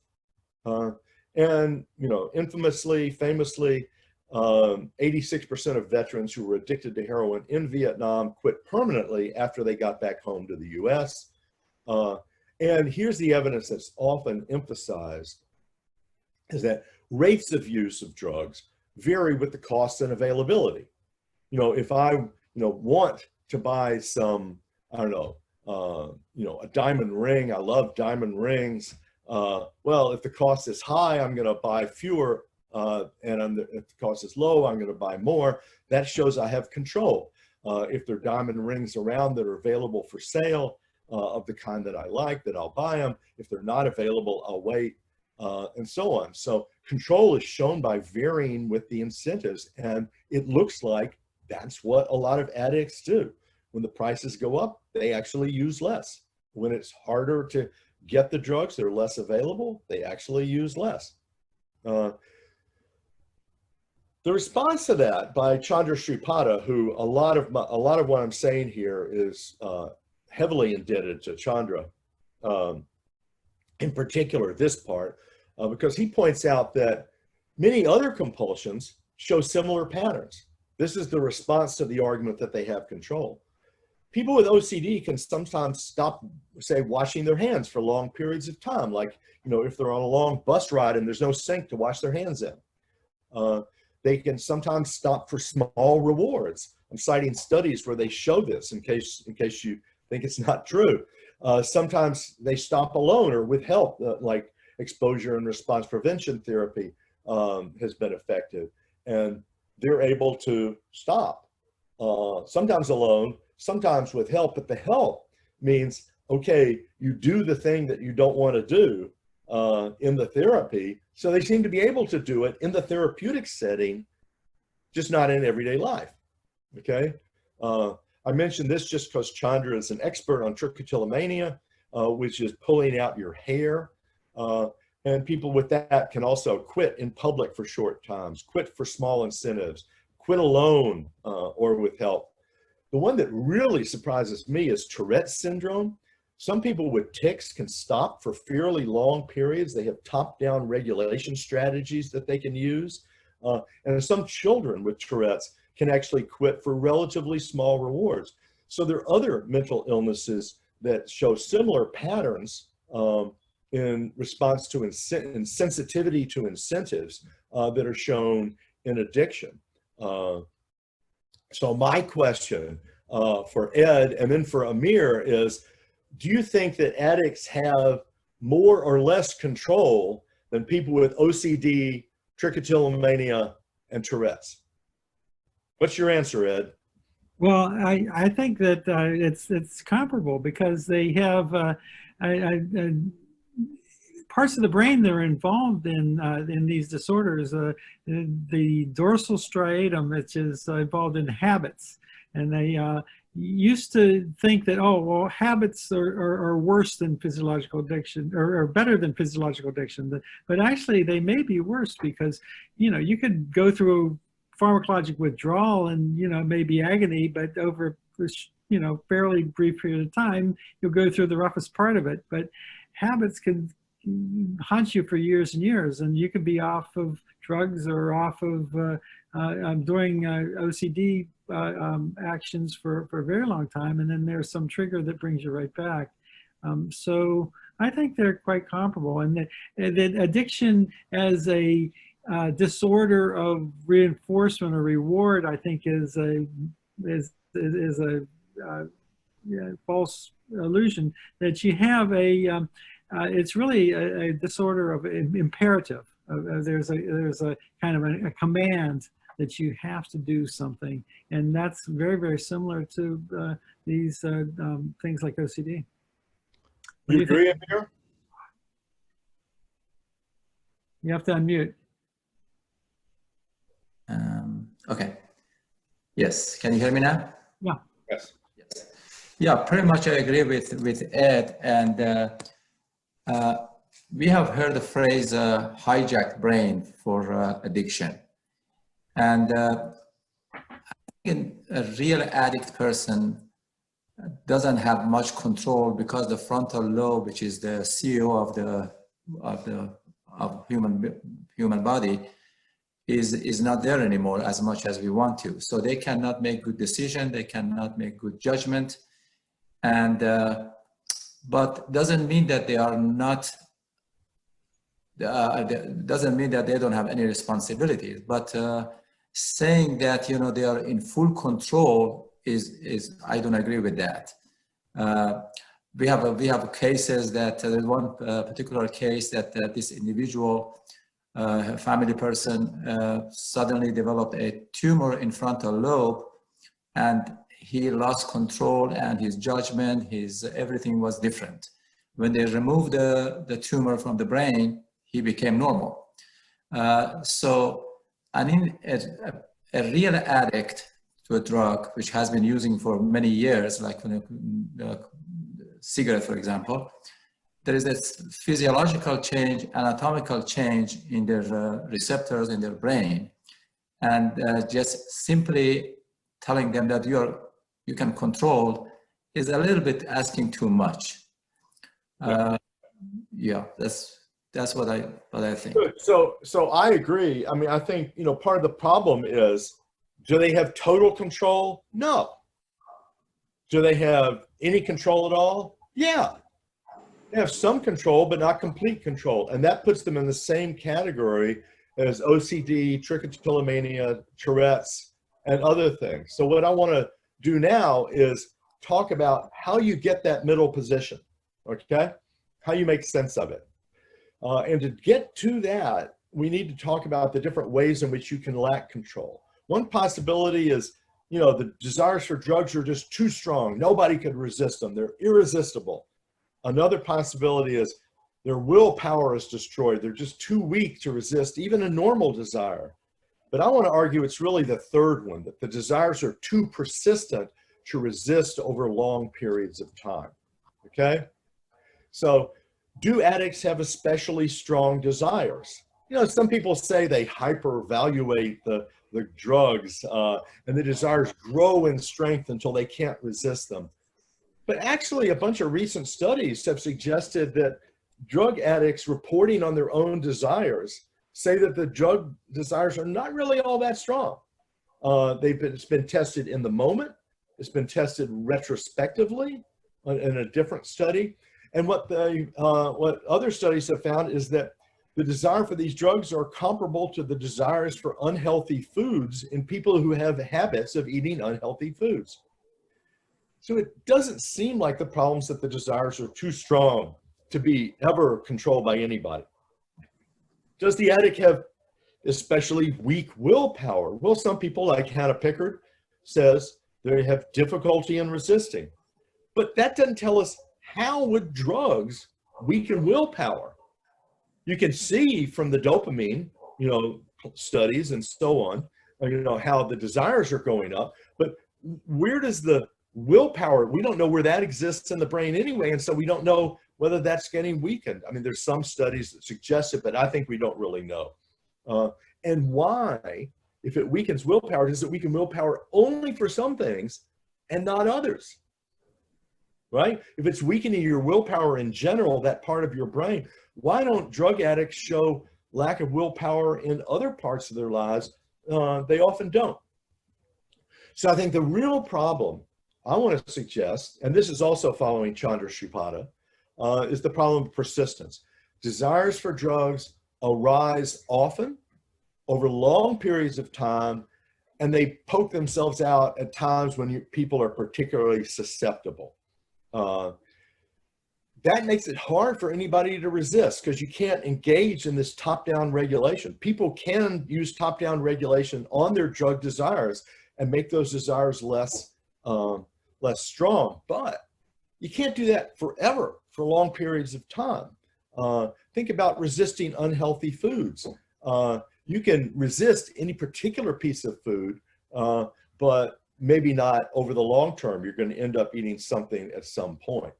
S2: And, you know, infamously, famously, 86% of veterans who were addicted to heroin in Vietnam quit permanently after they got back home to the US. And here's the evidence that's often emphasized, is that rates of use of drugs vary with the cost and availability. You know, if I, want to buy some, I don't know, a diamond ring, I love diamond rings. Well, if the cost is high, I'm going to buy fewer, and if the cost is low, I'm going to buy more. That shows I have control. If there are diamond rings around that are available for sale, of the kind that I like, that I'll buy them. If they're not available, I'll wait, and so on. So control is shown by varying with the incentives, and it looks like that's what a lot of addicts do. When the prices go up, they actually use less. When it's harder to get the drugs, they're less available, they actually use less. The response to that by Chandra Sripada, who a lot of what I'm saying here is heavily indebted to Chandra, in particular this part, because he points out that many other compulsions show similar patterns. This is the response to the argument that they have control. People with OCD can sometimes stop, say, washing their hands for long periods of time, like, if they're on a long bus ride and there's no sink to wash their hands in. They can sometimes stop for small rewards. I'm citing studies where they show this in case you think it's not true. Sometimes they stop alone or with help, like exposure and response prevention therapy has been effective. And they're able to stop, sometimes alone, sometimes with help, but the help means, okay, you do the thing that you don't want to do in the therapy. So they seem to be able to do it in the therapeutic setting, just not in everyday life, okay? I mentioned this just because Chandra is an expert on trichotillomania, which is pulling out your hair. And people with that can also quit in public for short times, quit for small incentives, quit alone or with help. The one that really surprises me is Tourette's syndrome. Some people with tics can stop for fairly long periods. They have top-down regulation strategies that they can use. And some children with Tourette's can actually quit for relatively small rewards. So there are other mental illnesses that show similar patterns in response to insensitivity to incentives that are shown in addiction. So my question for Ed and then for Amir is, do you think that addicts have more or less control than people with OCD, trichotillomania, and Tourette's? What's your answer, Ed?
S1: Well, I think that it's comparable because they have parts of the brain that are involved in these disorders. The dorsal striatum, which is involved in habits, and they used to think that, oh, well, habits are worse than physiological addiction, or better than physiological addiction. But actually, they may be worse because, you could go through pharmacologic withdrawal and, maybe agony, but over, fairly brief period of time, you'll go through the roughest part of it. But habits can haunt you for years and years, and you could be off of drugs or off of doing OCD actions for a very long time, and then there's some trigger that brings you right back. So I think they're quite comparable, and that addiction as a disorder of reinforcement or reward, I think, is a false illusion. That you have it's really a disorder of imperative. There's a kind of a command that you have to do something, and that's very, very similar to these things like OCD.
S2: Do you agree, Amir?
S1: You have to unmute.
S6: Okay. Yes. Can you hear me now?
S1: Yeah.
S2: Yes.
S6: Yes. Yeah, pretty much I agree with Ed. And we have heard the phrase hijacked brain for addiction. And a real addict person doesn't have much control because the frontal lobe, which is the CEO of human body is not there anymore as much as we want to. So they cannot make good decision, they cannot make good judgment, and but doesn't mean that they are not. Doesn't mean that they don't have any responsibilities. But saying that they are in full control is I don't agree with that. We have cases that there's one particular case that this individual family person suddenly developed a tumor in frontal lobe, and he lost control, and his judgment, everything was different. When they removed the tumor from the brain, he became normal. So a real addict to a drug, which has been using for many years, like cigarette, for example, there is this physiological change, anatomical change in their receptors in their brain. And just simply telling them that you can control is a little bit asking too much. Yeah, that's what I think.
S2: So I agree. I mean, I think, part of the problem is, do they have total control? No. Do they have any control at all? Yeah. They have some control, but not complete control. And that puts them in the same category as OCD, trichotillomania, Tourette's, and other things. So what I want to do now is talk about how you get that middle position, okay? How you make sense of it. And to get to that, we need to talk about the different ways in which you can lack control. One possibility is, the desires for drugs are just too strong. Nobody could resist them. They're irresistible. Another possibility is their willpower is destroyed. They're just too weak to resist even a normal desire. But I want to argue it's really the third one, that the desires are too persistent to resist over long periods of time, okay? So do addicts have especially strong desires? Some people say they hyper-evaluate the drugs and the desires grow in strength until they can't resist them. But actually, a bunch of recent studies have suggested that drug addicts reporting on their own desires say that the drug desires are not really all that strong. It's been tested in the moment. It's been tested retrospectively in a different study. And what other studies have found is that the desire for these drugs are comparable to the desires for unhealthy foods in people who have habits of eating unhealthy foods. So it doesn't seem like the problems that the desires are too strong to be ever controlled by anybody. Does the addict have especially weak willpower? Well, some people, like Hannah Pickard, says they have difficulty in resisting. But that doesn't tell us how would drugs weaken willpower. You can see from the dopamine, studies and so on, how the desires are going up. But where does the willpower, we don't know where that exists in the brain anyway, and so we don't know whether that's getting weakened. I mean, there's some studies that suggest it, but I think we don't really know. And why, if it weakens willpower, does it weaken willpower only for some things and not others? Right? If it's weakening your willpower in general, that part of your brain, why don't drug addicts show lack of willpower in other parts of their lives? They often don't. So I think the real problem I want to suggest, and this is also following Chandra Sripada, is the problem of persistence. Desires for drugs arise often over long periods of time, and they poke themselves out at times when people are particularly susceptible. That makes it hard for anybody to resist because you can't engage in this top-down regulation. People can use top-down regulation on their drug desires and make those desires less strong, but you can't do that forever for long periods of time. Think about resisting unhealthy foods. You can resist any particular piece of food, but maybe not over the long term. You're going to end up eating something at some point.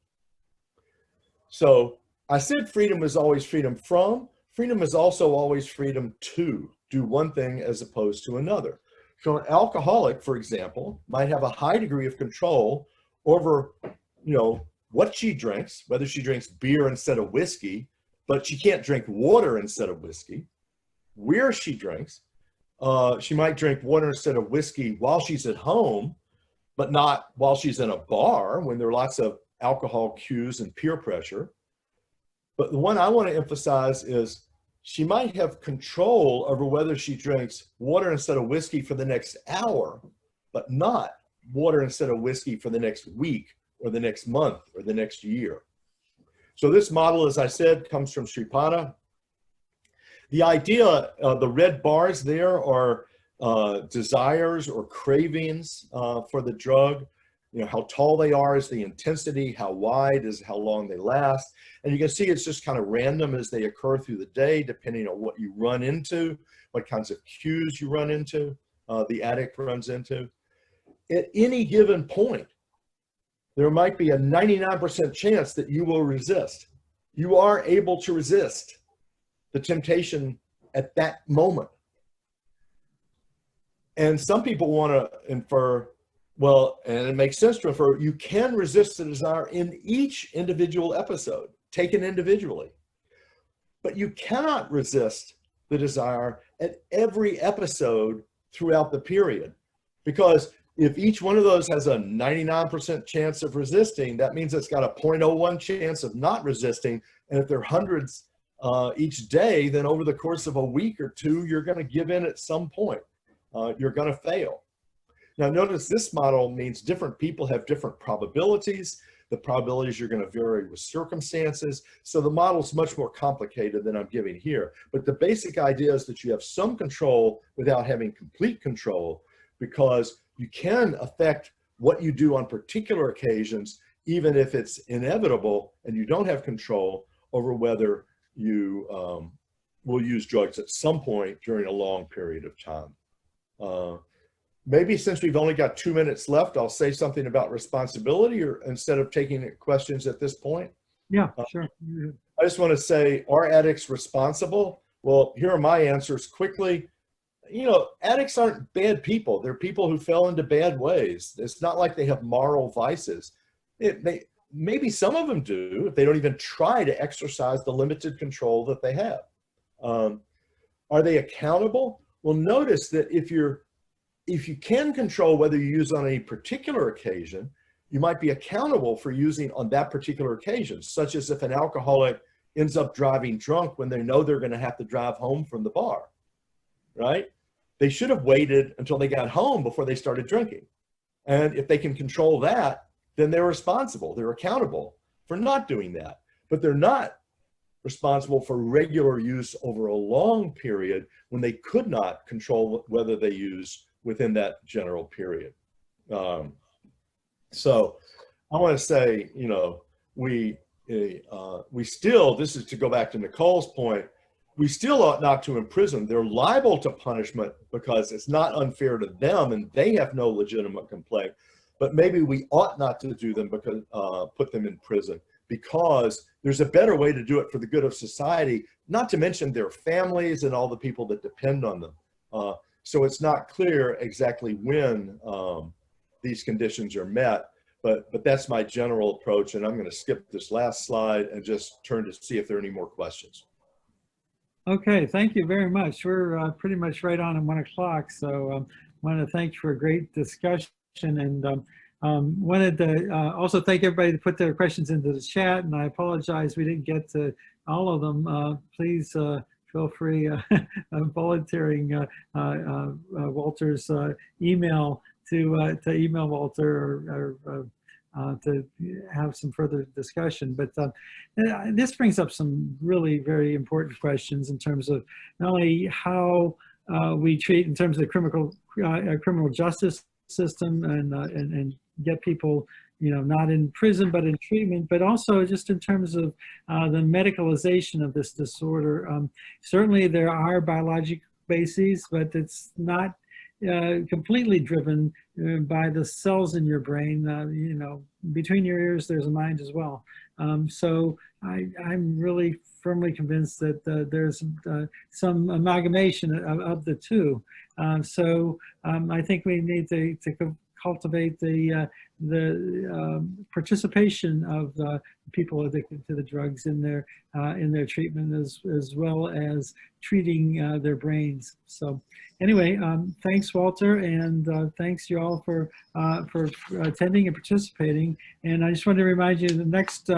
S2: So I said freedom is always freedom from. Freedom is also always freedom to do one thing as opposed to another. So an alcoholic, for example, might have a high degree of control over, what she drinks, whether she drinks beer instead of whiskey but she can't drink water instead of whiskey. Where she drinks, she might drink water instead of whiskey while she's at home, but not while she's in a bar when there are lots of alcohol cues and peer pressure. But the one I want to emphasize is she might have control over whether she drinks water instead of whiskey for the next hour, but not water instead of whiskey for the next week or the next month or the next year. So this model, as I said, comes from Sripata. The idea, the red bars there are desires or cravings for the drug. You know, how tall they are is the intensity, how wide is how long they last. And you can see it's just kind of random as they occur through the day, depending on what you run into, what kinds of cues you run into, the addict runs into. At any given point, there might be a 99% chance that you will resist. You are able to resist the temptation at that moment. And some people want to infer, well, and it makes sense to infer, you can resist the desire in each individual episode, taken individually. But you cannot resist the desire at every episode throughout the period. Because if each one of those has a 99% chance of resisting, that means it's got a 0.01 chance of not resisting. And if there are hundreds each day, then over the course of a week or two, you're going to give in at some point. You're going to fail. Now notice this model means different people have different probabilities. The probabilities are going to vary with circumstances. So the model is much more complicated than I'm giving here. But the basic idea is that you have some control without having complete control, because you can affect what you do on particular occasions, even if it's inevitable and you don't have control over whether you will use drugs at some point during a long period of time. Maybe since we've only got 2 minutes left, I'll say something about responsibility, or instead of taking questions at this point.
S1: Yeah, sure.
S2: I just want to say, are addicts responsible? Well, here are my answers quickly. You know, addicts aren't bad people. They're people who fell into bad ways. It's not like they have moral vices. Maybe some of them do if they don't even try to exercise the limited control that they have. Are they accountable? Well, notice that if you can control whether you use on a particular occasion, you might be accountable for using on that particular occasion, such as if an alcoholic ends up driving drunk when they know they're going to have to drive home from the bar, right? They should have waited until they got home before they started drinking. And if they can control that, then they're responsible. They're accountable for not doing that. But they're not responsible for regular use over a long period when they could not control whether they use within that general period. So I want to say, you know, we still, this is to go back to Nicole's point, we still ought not to imprison. They're liable to punishment because it's not unfair to them and they have no legitimate complaint. But maybe we ought not to do them because put them in prison, because there's a better way to do it for the good of society, not to mention their families and all the people that depend on them. So it's not clear exactly when these conditions are met, but that's my general approach. And I'm going to skip this last slide and just turn to see if there are any more questions.
S1: Okay, thank you very much. We're pretty much right on at 1 o'clock. So I want to thank you for a great discussion, and wanted to also thank everybody that put their questions into the chat. And I apologize we didn't get to all of them. Please feel free volunteering Walter's email to email Walter or to have some further discussion. But this brings up some really very important questions in terms of not only how we treat in terms of the criminal justice system and get people, you know, not in prison but in treatment, but also just in terms of the medicalization of this disorder. Certainly there are biologic bases, but it's not completely driven by the cells in your brain. You know, between your ears, there's a mind as well. So I'm really firmly convinced that there's some amalgamation of the two. So I think we need to cultivate the participation of people addicted to the drugs in their treatment, as well as treating their brains. So anyway, thanks, Walter, and thanks you all for attending and participating. And I just wanted to remind you the next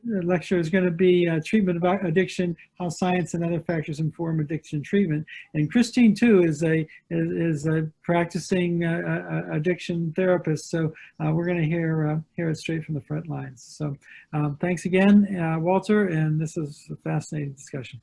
S1: lecture is going to be treatment of addiction, how science and other factors inform addiction treatment. And Christine too is a practicing addiction therapist. So we're going to hear it straight from the front lines. So thanks again, Walter, and this is a fascinating discussion.